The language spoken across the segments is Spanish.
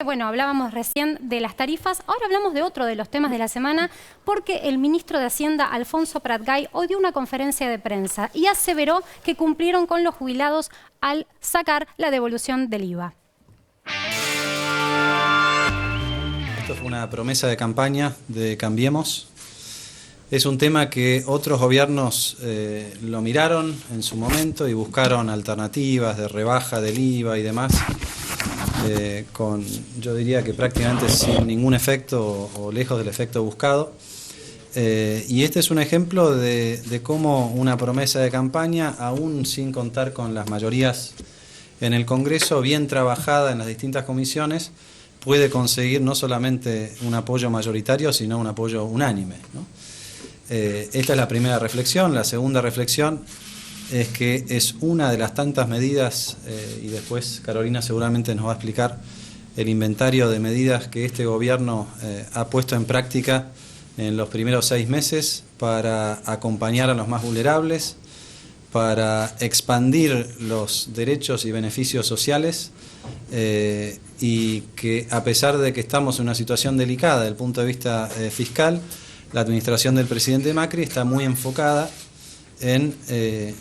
Bueno, hablábamos recién de las tarifas, ahora hablamos de otro de los temas de la semana, porque el ministro de Hacienda, Alfonso Pratgay, hoy dio una conferencia de prensa y aseveró que cumplieron con los jubilados al sacar la devolución del IVA. Esto fue una promesa de campaña de Cambiemos. Es un tema que otros gobiernos lo miraron en su momento y buscaron alternativas de rebaja del IVA y demás. Yo diría que prácticamente sin ningún efecto o lejos del efecto buscado. Y este es un ejemplo de cómo una promesa de campaña, aún sin contar con las mayorías en el Congreso, bien trabajada en las distintas comisiones, puede conseguir no solamente un apoyo mayoritario, sino un apoyo unánime, ¿no? Esta es la primera reflexión. La segunda reflexión es que es una de las tantas medidas, y después Carolina seguramente nos va a explicar el inventario de medidas que este gobierno ha puesto en práctica en los primeros 6 meses para acompañar a los más vulnerables, para expandir los derechos y beneficios sociales, y que a pesar de que estamos en una situación delicada desde el punto de vista fiscal, la administración del presidente Macri está muy enfocada en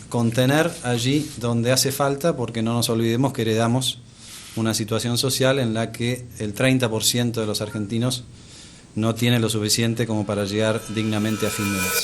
contener allí donde hace falta, porque no nos olvidemos que heredamos una situación social en la que el 30% de los argentinos no tiene lo suficiente como para llegar dignamente a fin de mes.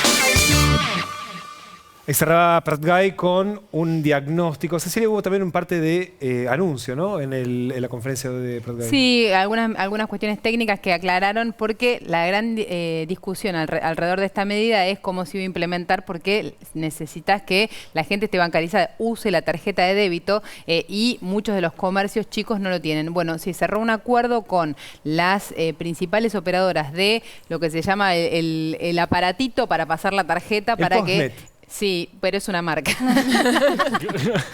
Cerraba Pratgay con un diagnóstico. Cecilia, hubo también un parte de anuncio, ¿no? En la conferencia de Pratgay. Sí, algunas cuestiones técnicas que aclararon, porque la gran discusión alrededor de esta medida es cómo se iba a implementar, porque necesitas que la gente esté bancarizada, use la tarjeta de débito, y muchos de los comercios chicos no lo tienen. Bueno, se cerró un acuerdo con las principales operadoras de lo que se llama el aparatito para pasar la tarjeta, para que... Sí, pero es una marca.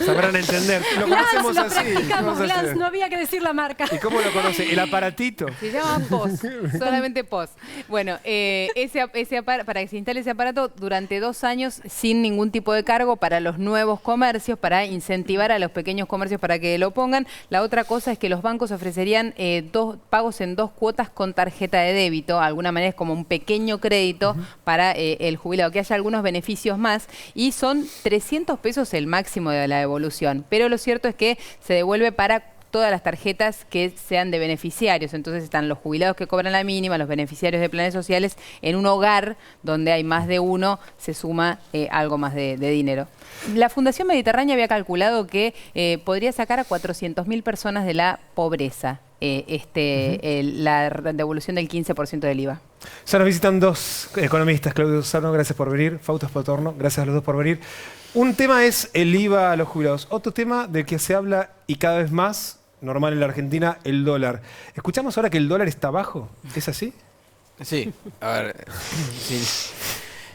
Sabrán entender. Lo conocemos así. Glass, no había que decir la marca. ¿Y cómo lo conoce? El aparatito. Se llama POS, solamente POS. Bueno, para que se instale ese aparato durante 2 años sin ningún tipo de cargo para los nuevos comercios, para incentivar a los pequeños comercios para que lo pongan. La otra cosa es que los bancos ofrecerían pagos en 2 cuotas con tarjeta de débito. De alguna manera es como un pequeño crédito para el jubilado, que haya algunos beneficios más. Y son 300 pesos el máximo de la devolución. Pero lo cierto es que se devuelve para todas las tarjetas que sean de beneficiarios. Entonces están los jubilados que cobran la mínima, los beneficiarios de planes sociales. En un hogar donde hay más de uno se suma algo más de dinero. La Fundación Mediterránea había calculado que podría sacar a 400.000 personas de la pobreza la devolución del 15% del IVA. Ya nos visitan 2 economistas. Claudio Sarno, gracias por venir. Fausto Espatorno, gracias a los 2 por venir. Un tema es el IVA a los jubilados. Otro tema del que se habla y cada vez más, normal en la Argentina, el dólar. Escuchamos ahora que el dólar está bajo. ¿Es así? Sí, a ver,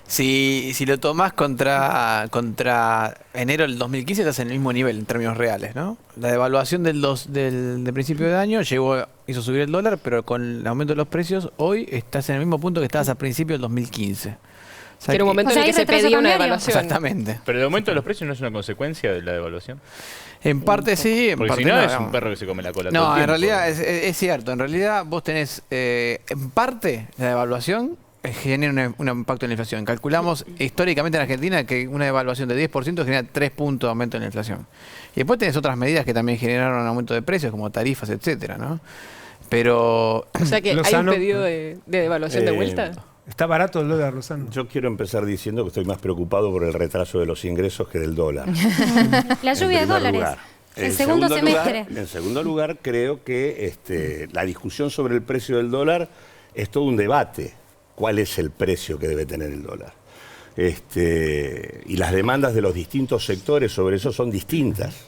si lo tomás contra enero del 2015, estás en el mismo nivel en términos reales, ¿no? La devaluación del principio de año hizo subir el dólar, pero con el aumento de los precios, hoy estás en el mismo punto que estabas a principios del 2015. O sea, que era un momento en el que se pedía una devaluación. Exactamente. Pero el aumento de los precios no es una consecuencia de la devaluación. En parte sí, en porque parte si no, no, es un perro que se come la cola. No, todo el en tiempo. realidad es cierto. En realidad vos tenés, en parte, la devaluación genera un impacto en la inflación. Calculamos históricamente en Argentina que una devaluación de 10% genera 3 puntos de aumento en la inflación. Y después tenés otras medidas que también generaron un aumento de precios, como tarifas, etcétera, ¿no? Pero... O sea que hay un pedido de devaluación de vuelta. ¿Está barato el dólar, Lozano? Yo quiero empezar diciendo que estoy más preocupado por el retraso de los ingresos que del dólar. La lluvia de dólares. El segundo semestre. En segundo lugar, creo que la discusión sobre el precio del dólar es todo un debate. ¿Cuál es el precio que debe tener el dólar? Y las demandas de los distintos sectores sobre eso son distintas.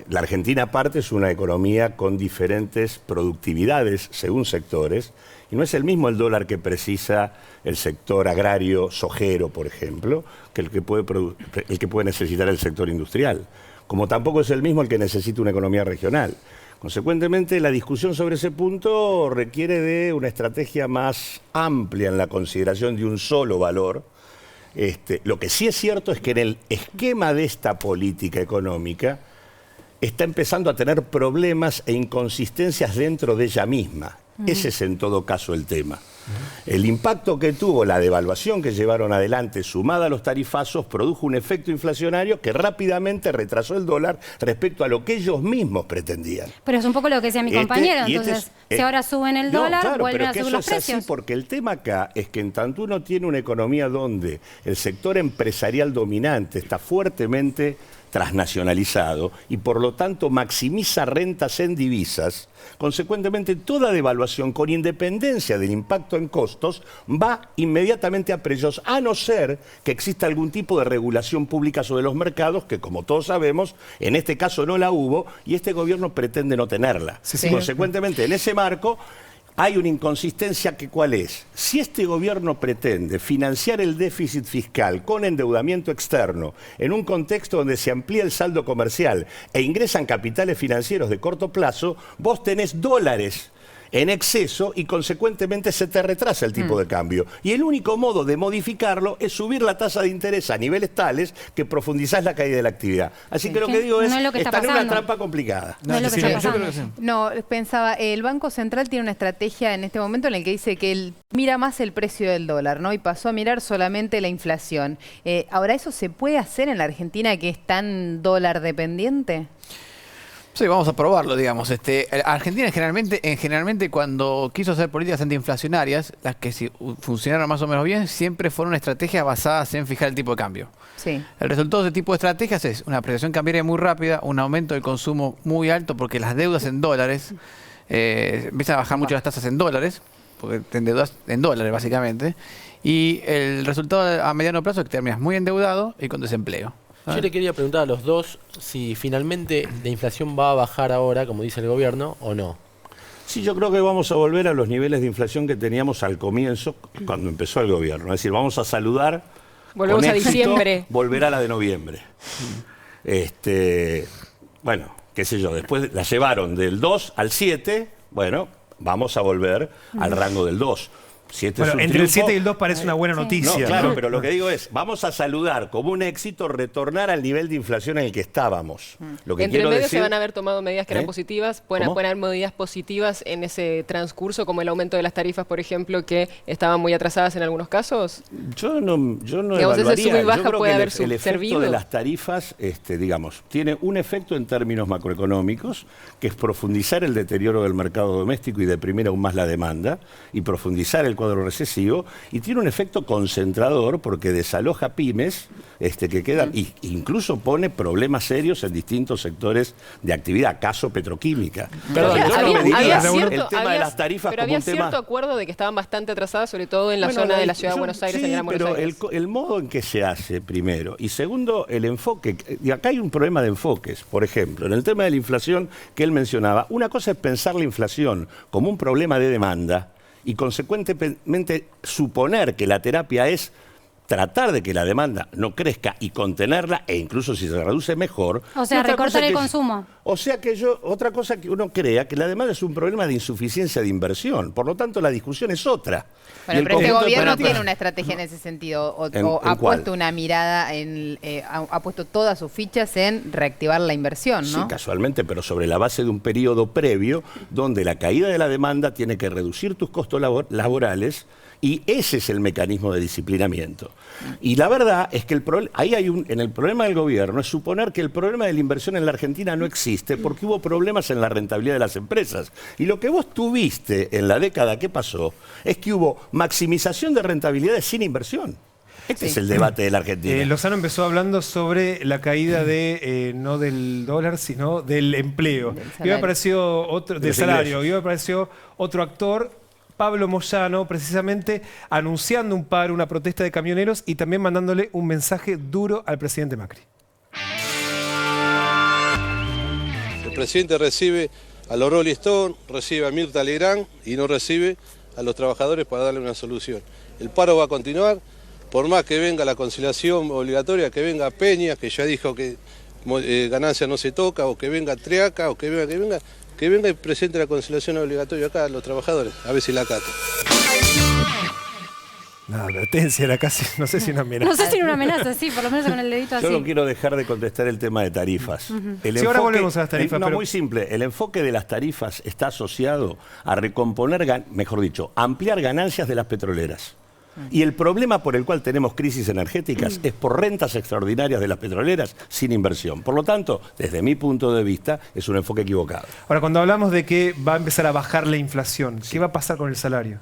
La Argentina, aparte, es una economía con diferentes productividades según sectores, y no es el mismo el dólar que precisa el sector agrario sojero, por ejemplo, que el que puede necesitar el sector industrial, como tampoco es el mismo el que necesita una economía regional. Consecuentemente, la discusión sobre ese punto requiere de una estrategia más amplia en la consideración de un solo valor. Lo que sí es cierto es que en el esquema de esta política económica, está empezando a tener problemas e inconsistencias dentro de ella misma. Ese es en todo caso el tema. El impacto que tuvo la devaluación que llevaron adelante, sumada a los tarifazos, produjo un efecto inflacionario que rápidamente retrasó el dólar respecto a lo que ellos mismos pretendían. Pero es un poco lo que decía mi compañero. Entonces, si ahora suben el dólar, claro, vuelven a subir eso los precios. así, porque el tema acá es que en tanto uno tiene una economía donde el sector empresarial dominante está fuertemente transnacionalizado y por lo tanto maximiza rentas en divisas, consecuentemente toda devaluación con independencia del impacto en costos va inmediatamente a precios, a no ser que exista algún tipo de regulación pública sobre los mercados, que como todos sabemos, en este caso no la hubo y este gobierno pretende no tenerla. Consecuentemente, en ese marco hay una inconsistencia que ¿cuál es? Si este gobierno pretende financiar el déficit fiscal con endeudamiento externo en un contexto donde se amplía el saldo comercial e ingresan capitales financieros de corto plazo, vos tenés dólares en exceso y consecuentemente se te retrasa el tipo de cambio. Y el único modo de modificarlo es subir la tasa de interés a niveles tales que profundizás la caída de la actividad. Así que lo que digo es, están en una trampa complicada. No es lo que está pasando. No, pensaba, el Banco Central tiene una estrategia en este momento en la que dice que él mira más el precio del dólar, ¿no? Y pasó a mirar solamente la inflación. Ahora, ¿eso se puede hacer en la Argentina que es tan dólar dependiente? Sí, vamos a probarlo, digamos. Argentina generalmente cuando quiso hacer políticas antiinflacionarias, las que funcionaron más o menos bien, siempre fueron estrategias basadas en fijar el tipo de cambio. Sí. El resultado de ese tipo de estrategias es una apreciación cambiaria muy rápida, un aumento del consumo muy alto, porque las deudas en dólares, empiezan a bajar mucho las tasas en dólares, porque te endeudas en dólares básicamente, y el resultado a mediano plazo es que terminas muy endeudado y con desempleo. Yo le quería preguntar a los dos si finalmente la inflación va a bajar ahora, como dice el gobierno, o no. Sí, yo creo que vamos a volver a los niveles de inflación que teníamos al comienzo, cuando empezó el gobierno. Es decir, vamos a saludar, volvemos con a éxito, diciembre. Volver a la de noviembre. Bueno, qué sé yo, después la llevaron del 2 al 7, bueno, vamos a volver al rango del 2. Bueno, entre el 7 y el 2 parece una buena noticia. No, claro, pero lo que digo es, vamos a saludar como un éxito retornar al nivel de inflación en el que estábamos. Lo que Entre quiero medio decir, se van a haber tomado medidas que eran positivas, pueden haber medidas positivas en ese transcurso, como el aumento de las tarifas, por ejemplo, que estaban muy atrasadas en algunos casos. Yo no Digamos, evaluaría. ese sub y baja Yo creo puede que haber el efecto servido. de las tarifas, digamos, tiene un efecto en términos macroeconómicos, que es profundizar el deterioro del mercado doméstico y deprimir aún más la demanda, y profundizar el cuadro recesivo, y tiene un efecto concentrador porque desaloja pymes que quedan, y incluso pone problemas serios en distintos sectores de actividad, caso petroquímica. Pero había un cierto acuerdo de que estaban bastante atrasadas, sobre todo en la zona de la ciudad de Buenos Aires, en Gran Buenos Aires. Pero el modo en que se hace, primero, y segundo, el enfoque. Y acá hay un problema de enfoques. Por ejemplo, en el tema de la inflación que él mencionaba, una cosa es pensar la inflación como un problema de demanda y consecuentemente suponer que la terapia es tratar de que la demanda no crezca y contenerla, e incluso si se reduce mejor. O sea, recortar el consumo. O sea que otra cosa que uno crea que la demanda es un problema de insuficiencia de inversión. Por lo tanto, la discusión es otra. Bueno, pero este gobierno tiene una estrategia en ese sentido, o ha puesto una mirada, ha puesto todas sus fichas en reactivar la inversión, ¿no? Sí, casualmente, pero sobre la base de un periodo previo donde la caída de la demanda tiene que reducir tus costos laborales, y ese es el mecanismo de disciplinamiento. Y la verdad es que en el problema del gobierno es suponer que el problema de la inversión en la Argentina no existe porque hubo problemas en la rentabilidad de las empresas. Y lo que vos tuviste en la década que pasó es que hubo maximización de rentabilidades sin inversión. Este es el debate de la Argentina. Lozano empezó hablando sobre la caída no del dólar, sino del empleo. Y me apareció del salario. Y me apareció otro actor, Pablo Moyano, precisamente anunciando una protesta de camioneros y también mandándole un mensaje duro al presidente Macri. El presidente recibe a los Rolling Stones, recibe a Mirta Legrand y no recibe a los trabajadores para darle una solución. El paro va a continuar, por más que venga la conciliación obligatoria, que venga Peña, que ya dijo que ganancia no se toca, o que venga Triaca, o que venga el presidente de la conciliación obligatoria acá a los trabajadores, a ver si la acata. Una advertencia era casi, no sé si una amenaza. No sé si una amenaza, sí, por lo menos con el dedito así. Yo no quiero dejar de contestar el tema de tarifas. Sí, ahora volvemos a las tarifas. No, pero... muy simple. El enfoque de las tarifas está asociado a recomponer, mejor dicho, ampliar ganancias de las petroleras. Y el problema por el cual tenemos crisis energéticas es por rentas extraordinarias de las petroleras sin inversión. Por lo tanto, desde mi punto de vista, es un enfoque equivocado. Ahora, cuando hablamos de que va a empezar a bajar la inflación, ¿qué va a pasar con el salario?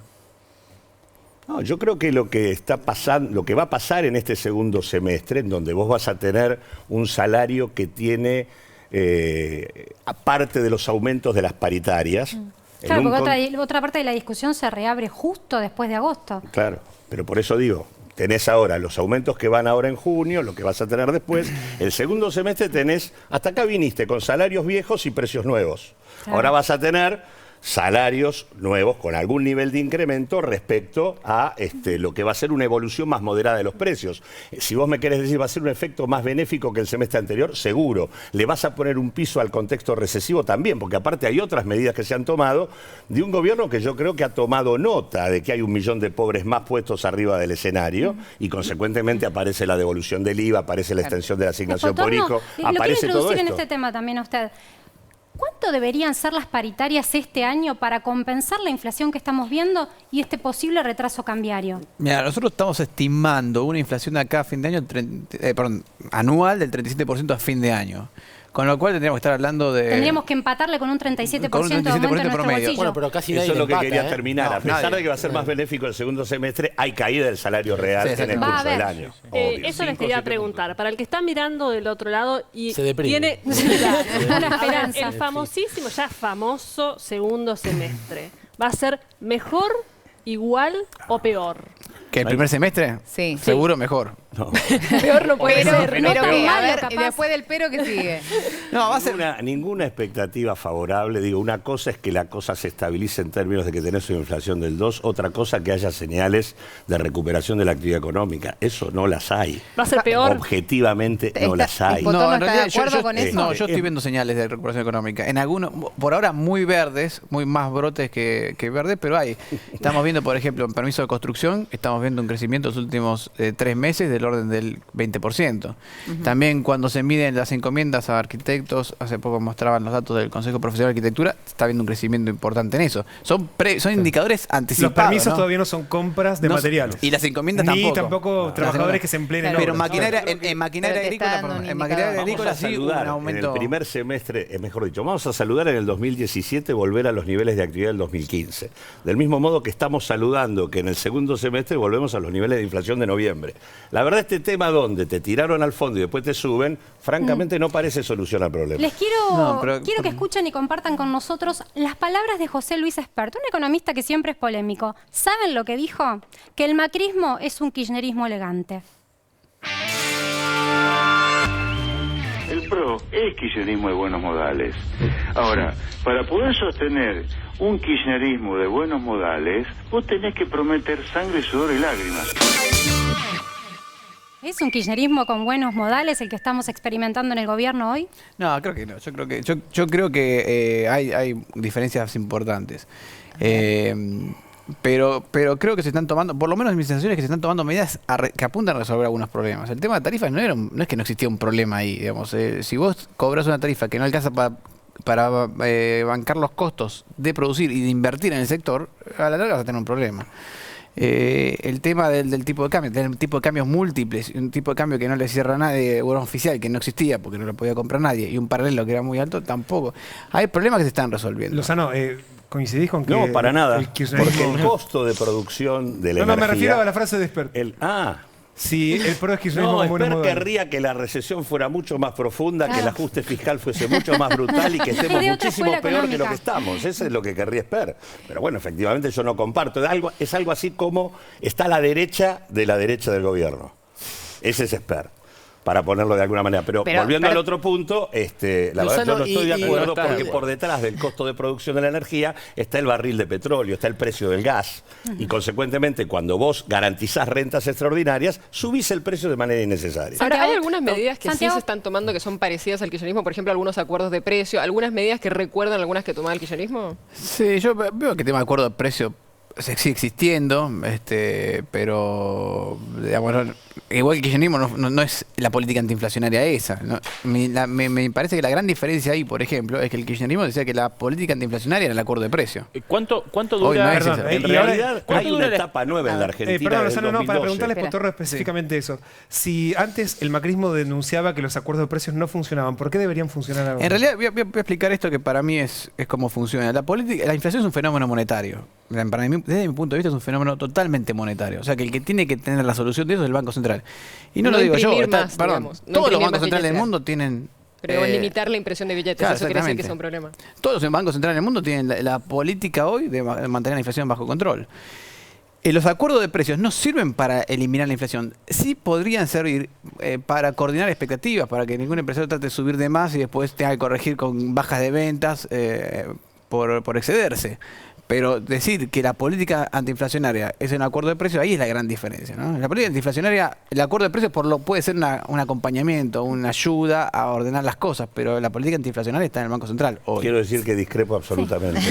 No, yo creo que lo que está pasando, lo que va a pasar en este segundo semestre, en donde vos vas a tener un salario que tiene, aparte de los aumentos de las paritarias. Claro, porque otra parte de la discusión se reabre justo después de agosto. Claro, pero por eso digo, tenés ahora los aumentos que van ahora en junio, lo que vas a tener después. El segundo semestre tenés, hasta acá viniste con salarios viejos y precios nuevos. Claro. Ahora vas a tener salarios nuevos con algún nivel de incremento respecto a lo que va a ser una evolución más moderada de los precios. Si vos me querés decir va a ser un efecto más benéfico que el semestre anterior, seguro. Le vas a poner un piso al contexto recesivo también, porque aparte hay otras medidas que se han tomado de un gobierno que yo creo que ha tomado nota de que hay 1 millón de pobres más puestos arriba del escenario y consecuentemente aparece la devolución del IVA, aparece la extensión de la asignación por hijo, aparece todo esto. En este tema también a usted. ¿Cuánto deberían ser las paritarias este año para compensar la inflación que estamos viendo y este posible retraso cambiario? Mira, nosotros estamos estimando una inflación de acá a fin de año, anual del 37% a fin de año. Con lo cual tendríamos que estar hablando de... Tendríamos que empatarle con un 37% de aumento en nuestro bolsillo. Bueno, pero casi nadie Eso es lo que empata, quería terminar. A pesar de que va a ser más benéfico el segundo semestre, hay caída del salario real en el curso del año. Eso les quería preguntar. Para el que está mirando del otro lado y se deprime. tiene una esperanza. El famosísimo, ya famoso segundo semestre. ¿Va a ser mejor, igual o peor? ¿Que el primer semestre? Sí. Seguro mejor. No. Peor no puede ser. Pero que, a malo, ver, capaz. después del pero que sigue. No, va a ser... Ninguna expectativa favorable. Digo, una cosa es que la cosa se estabilice en términos de que tenés una inflación del 2, otra cosa que haya señales de recuperación de la actividad económica. Eso no las hay. ¿Va a ser peor? Objetivamente no las hay. No, en realidad yo estoy viendo señales de recuperación económica. En algunos, por ahora muy verdes, muy más brotes que verdes, pero hay. Estamos viendo, por ejemplo, en permiso de construcción, estamos viendo un crecimiento en los últimos 3 meses del orden del 20%. También cuando se miden las encomiendas a arquitectos, hace poco mostraban los datos del Consejo Profesional de Arquitectura, está habiendo un crecimiento importante en eso. Son indicadores anticipados. Los permisos ¿no? todavía no son compras de materiales. Y las encomiendas Ni tampoco. Trabajadores que se empleen en Pero obras. en maquinaria agrícola sí hubo un aumento. En el primer semestre, mejor dicho, vamos a saludar en el 2017 volver a los niveles de actividad del 2015. Del mismo modo que estamos saludando que en el segundo semestre volvemos a los niveles de inflación de noviembre. La verdad, este tema donde te tiraron al fondo y después te suben, francamente no parece solución al problema. Les quiero que escuchen y compartan con nosotros las palabras de José Luis Espert, un economista que siempre es polémico. ¿Saben lo que dijo? Que el macrismo es un kirchnerismo elegante. El PRO es kirchnerismo de buenos modales. Ahora, para poder sostener un kirchnerismo de buenos modales, vos tenés que prometer sangre, sudor y lágrimas. ¿Es un kirchnerismo con buenos modales el que estamos experimentando en el gobierno hoy? No, creo que no. Yo creo que hay diferencias importantes. Pero creo que se están tomando, por lo menos mi sensación es que se están tomando medidas que apuntan a resolver algunos problemas. El tema de tarifas no es que no existía un problema ahí, digamos. Si vos cobras una tarifa que no alcanza para bancar los costos de producir y de invertir en el sector, a la larga vas a tener un problema. El tema del tipo de cambio, del tipo de cambios múltiples, un tipo de cambio que no le cierra a nadie, un oficial que no existía porque no lo podía comprar nadie, y un paralelo que era muy alto, tampoco. Hay problemas que se están resolviendo. Lozano, ¿coincidís con que...? No, para nada, porque el costo de producción de la energía... No, me refiero a la frase de Espert. Sí, el PRO es kirchnerismo con buenos modales. Querría que la recesión fuera mucho más profunda, que el ajuste fiscal fuese mucho más brutal y que estemos muchísimo peor que lo que estamos. Eso es lo que querría Espert. Pero bueno, efectivamente yo no comparto. Es algo así como está a la derecha de la derecha del gobierno. Ese es Espert, para ponerlo de alguna manera. Pero volviendo al otro punto, la verdad yo no estoy de acuerdo porque por detrás del costo de producción de la energía está el barril de petróleo, está el precio del gas. Y consecuentemente, cuando vos garantizás rentas extraordinarias, subís el precio de manera innecesaria. Ahora, hay algunas medidas que sí se están tomando que son parecidas al kirchnerismo, por ejemplo, algunos acuerdos de precio, algunas medidas que recuerdan algunas que tomaba el kirchnerismo. Sí, yo veo que tema de acuerdo de precio sigue existiendo, pero digamos, igual que el kirchnerismo no es la política antiinflacionaria esa, ¿no? Me parece que la gran diferencia ahí, por ejemplo, es que el kirchnerismo decía que la política antiinflacionaria era el acuerdo de precio. ¿Cuánto dura? En realidad hay una etapa nueva en la Argentina. Perdón, desde el no, para 2012. preguntarles, Potorro, específicamente eso. Si antes el macrismo denunciaba que los acuerdos de precios no funcionaban, ¿por qué deberían funcionar ahora? En realidad, voy a explicar esto que para mí es cómo funciona. La inflación es un fenómeno monetario. Para mí, desde mi punto de vista, es un fenómeno totalmente monetario. O sea, que el que tiene que tener la solución de eso es el Banco Central. Y no lo digo yo. Todos los bancos centrales del mundo tienen... Pero limitar la impresión de billetes, claro, eso quiere decir que es un problema. Todos los bancos centrales del mundo tienen la política hoy de mantener la inflación bajo control. Los acuerdos de precios no sirven para eliminar la inflación. Sí podrían servir para coordinar expectativas, para que ningún empresario trate de subir de más y después tenga que corregir con bajas de ventas por excederse. Pero decir que la política antiinflacionaria es un acuerdo de precios, ahí es la gran diferencia, ¿no? La política antiinflacionaria, el acuerdo de precios puede ser un acompañamiento, una ayuda a ordenar las cosas, pero la política antiinflacionaria está en el Banco Central hoy. Quiero decir que discrepo absolutamente.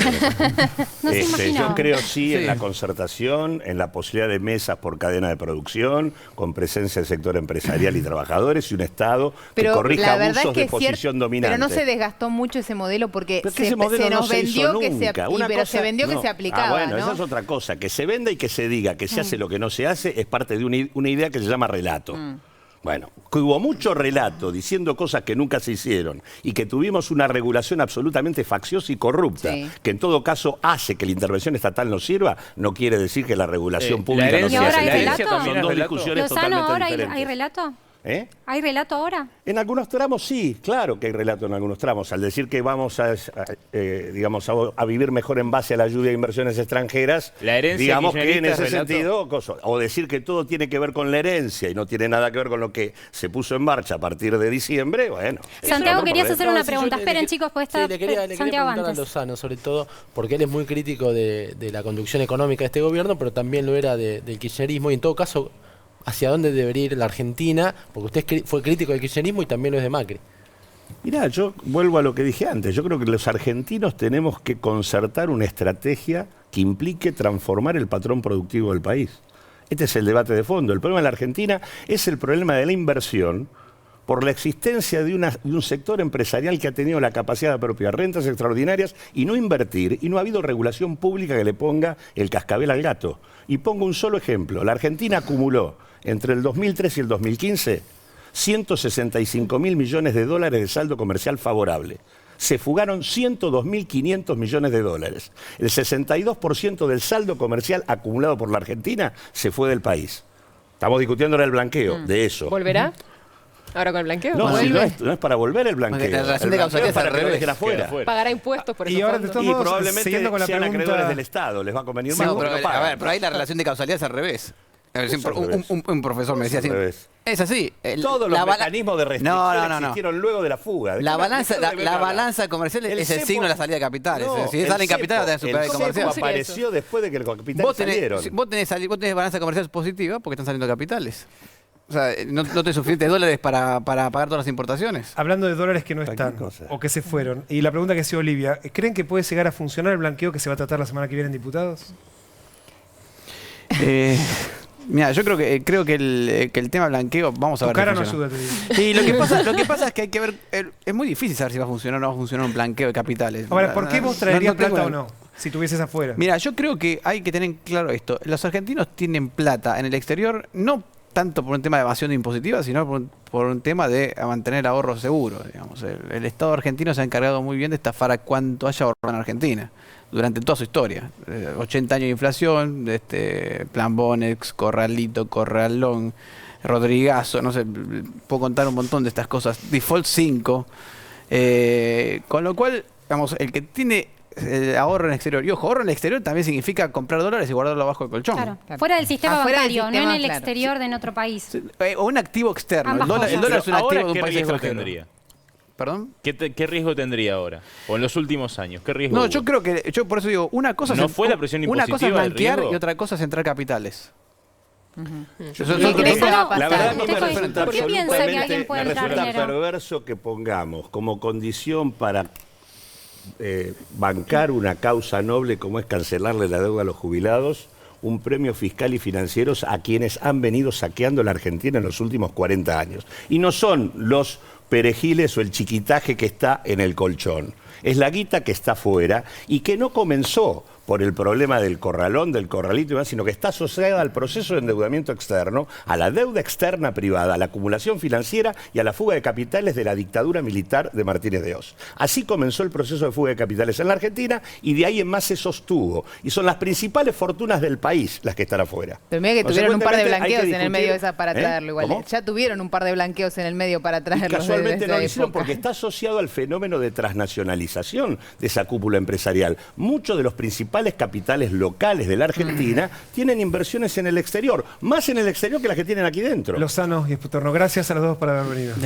Yo creo en la concertación, en la posibilidad de mesas por cadena de producción, con presencia del sector empresarial y trabajadores y un Estado que corrija abusos de posición dominante. Pero no se desgastó mucho ese modelo porque se nos vendió que se vendió que se aplicaba, ¿no? Esa es otra cosa. Que se venda y que se diga que se hace lo que no se hace es parte de una idea que se llama relato. Bueno, que hubo mucho relato diciendo cosas que nunca se hicieron y que tuvimos una regulación absolutamente facciosa y corrupta, que en todo caso hace que la intervención estatal no sirva, no quiere decir que la regulación pública no sea efectiva. Son dos discusiones totalmente diferentes. ¿Hay relato? ¿Hay relato ahora? En algunos tramos sí, claro que hay relato en algunos tramos. Al decir que vamos a vivir mejor en base a la ayuda de inversiones extranjeras, digamos que en ese sentido, o decir que todo tiene que ver con la herencia y no tiene nada que ver con lo que se puso en marcha a partir de diciembre, bueno. Santiago, querías hacer una pregunta. Esperen, chicos, pues está le quería preguntar a Lozano, sobre todo, porque él es muy crítico de la conducción económica de este gobierno, pero también lo era del kirchnerismo, y en todo caso, ¿hacia dónde debería ir la Argentina? Porque usted fue crítico del kirchnerismo y también lo es de Macri. Mirá, yo vuelvo a lo que dije antes. Yo creo que los argentinos tenemos que concertar una estrategia que implique transformar el patrón productivo del país. Este es el debate de fondo. El problema de la Argentina es el problema de la inversión por la existencia de un sector empresarial que ha tenido la capacidad de apropiar rentas extraordinarias y no invertir, y no ha habido regulación pública que le ponga el cascabel al gato. Y pongo un solo ejemplo. La Argentina acumuló entre el 2003 y el 2015 165.000 millones de dólares de saldo comercial favorable. Se fugaron 102.500 millones de dólares. El 62% del saldo comercial acumulado por la Argentina se fue del país. Estamos discutiendo ahora el blanqueo de eso. ¿Volverá? ¿Ahora con el blanqueo? No, si no es para volver el blanqueo. La relación de causalidad es al revés. Pagará impuestos por eso. Y ahora te y probablemente sean acreedores del Estado. Les va a convenir más. Pero ahí la relación de causalidad es al revés. Un profesor me decía así. Es así. Todos los mecanismos de restricción existieron luego de la fuga. La balanza comercial es el signo de la salida de capitales. Si salen capitales, tenés superávit comercial. Apareció después de que los capitales salieron. Vos tenés balanza comercial positiva porque están saliendo capitales. O sea, no tenés suficientes dólares para pagar todas las importaciones. Hablando de dólares que no están o que se fueron. Y la pregunta que hacía Olivia, ¿creen que puede llegar a funcionar el blanqueo que se va a tratar la semana que viene en diputados? Mira, yo creo que el tema blanqueo, vamos a ver. Tu cara no ayuda, te digo. Y lo que pasa es que hay que ver, es muy difícil saber si va a funcionar o no va a funcionar un blanqueo de capitales. Ahora, ¿por qué vos traerías plata o no? Si tuvieses afuera. Mira, yo creo que hay que tener claro esto. Los argentinos tienen plata en el exterior, no tanto por un tema de evasión impositiva, sino por un tema de mantener ahorros seguros. Digamos. El Estado argentino se ha encargado muy bien de estafar a cuanto haya ahorrado en Argentina durante toda su historia. 80 años de inflación, Plan Bonex, Corralito, Corralón, Rodrigazo, no sé, puedo contar un montón de estas cosas. Default 5. Con lo cual, digamos, el que tiene ahorro en el exterior, y ojo, ahorro en el exterior también significa comprar dólares y guardarlo abajo del colchón. Claro. Fuera del sistema bancario, no en el exterior de en otro país. O un activo externo. El dólar es un activo de un país extranjero. ¿Perdón? ¿Qué riesgo tendría ahora? O en los últimos años, ¿qué riesgo No, hubo? yo creo que, por eso digo, una cosa ¿No fue la presión impositiva una cosa es blanquear del riesgo? y otra cosa es entrar capitales. La verdad no me resulta ¿Por qué piensa que alguien puede entrar dinero? perverso que pongamos como condición para bancar una causa noble como es cancelarle la deuda a los jubilados, un premio fiscal y financiero a quienes han venido saqueando la Argentina en los últimos 40 años. Y no son los perejiles o el chiquitaje que está en el colchón. Es la guita que está afuera y que no comenzó por el problema del corralón, del corralito y demás, sino que está asociada al proceso de endeudamiento externo, a la deuda externa privada, a la acumulación financiera y a la fuga de capitales de la dictadura militar de Martínez de Oz. Así comenzó el proceso de fuga de capitales en la Argentina y de ahí en más se sostuvo. Y son las principales fortunas del país las que están afuera. Pero mira que tuvieron un par de blanqueos en el discutir, medio de esa para traerlo igual. ¿Cómo? Ya tuvieron un par de blanqueos en el medio para traerlo. Y casualmente no lo hicieron porque está asociado al fenómeno de transnacionalización de esa cúpula empresarial. Muchos de los principales capitales locales de la Argentina tienen inversiones en el exterior, más en el exterior que las que tienen aquí dentro. Lozano y Esputorno, gracias a los dos por haber venido.